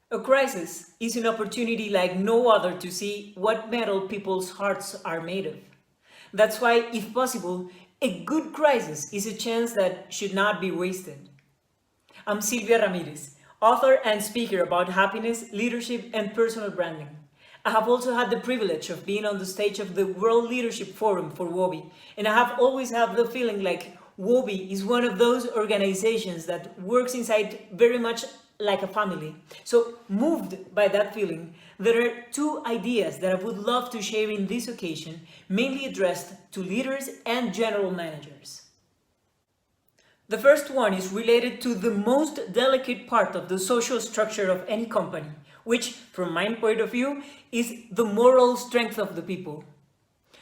A crisis is an opportunity like no other to see what metal people's hearts are made of. That's why, if possible, a good crisis is a chance that should not be wasted. I'm Sylvia Ramirez, author and speaker about happiness, leadership, and personal branding. I have also had the privilege of being on the stage of the World Leadership Forum for WOBI, and I have always had the feeling like WOBI is one of those organizations that works inside very much like a family. So, moved by that feeling, there are two ideas that I would love to share in this occasion, mainly addressed to leaders and general managers. The first one is related to the most delicate part of the social structure of any company, which, from my point of view, is the moral strength of the people.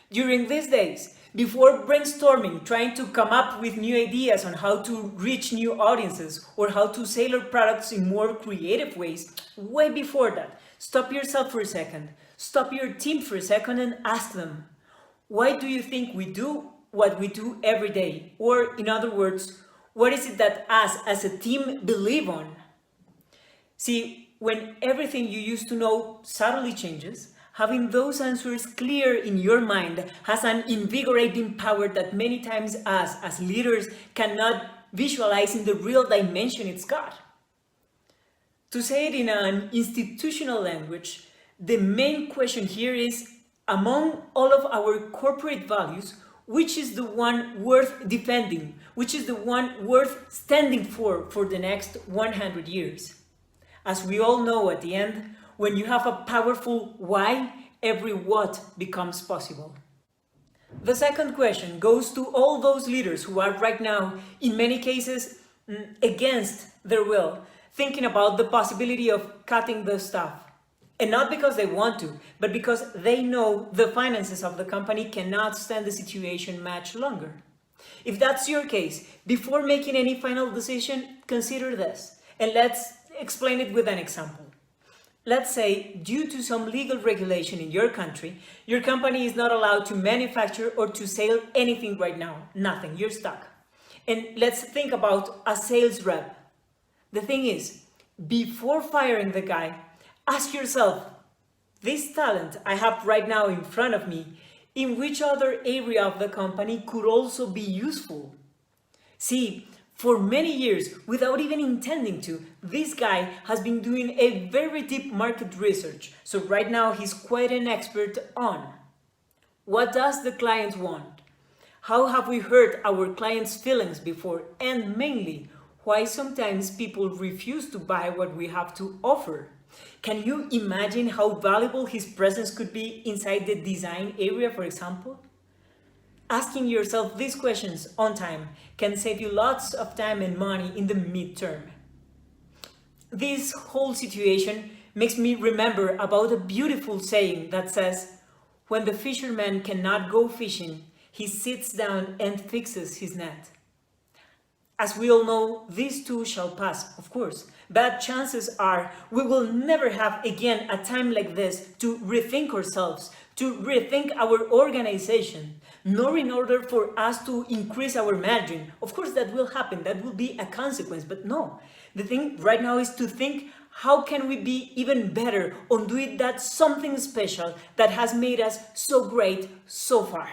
During these days, before brainstorming, trying to come up with new ideas on how to reach new audiences or how to sell our products in more creative ways, way before that, stop yourself for a second, stop your team for a second and ask them, why do you think we do what we do every day? Or in other words, what is it that us as a team believe on? See, when everything you used to know suddenly changes, having those answers clear in your mind has an invigorating power that many times us as leaders cannot visualize in the real dimension it's got. To say it in an institutional language, the main question here is, among all of our corporate values, which is the one worth defending, which is the one worth standing for the next 100 years? As we all know at the end, when you have a powerful why, every what becomes possible. The second question goes to all those leaders who are right now, in many cases, against their will, thinking about the possibility of cutting the staff. And not because they want to, but because they know the finances of the company cannot stand the situation much longer. If that's your case, before making any final decision, consider this. And let's explain it with an example. Let's say, due to some legal regulation in your country, your company is not allowed to manufacture or to sell anything right now. Nothing, you're stuck. And let's think about a sales rep. The thing is, before firing the guy, ask yourself, this talent I have right now in front of me, in which other area of the company could also be useful? See, for many years, without even intending to, this guy has been doing a very deep market research. So right now he's quite an expert on what does the client want? How have we hurt our clients' feelings before? And mainly, why sometimes people refuse to buy what we have to offer? Can you imagine how valuable his presence could be inside the design area, for example? Asking yourself these questions on time can save you lots of time and money in the midterm. This whole situation makes me remember about a beautiful saying that says, when the fisherman cannot go fishing, he sits down and fixes his net. As we all know, these too shall pass, of course, but chances are we will never have again a time like this to rethink ourselves, to rethink our organization, nor in order for us to increase our margin. Of course, that will happen, that will be a consequence, but no. The thing right now is to think, how can we be even better on doing that something special that has made us so great so far?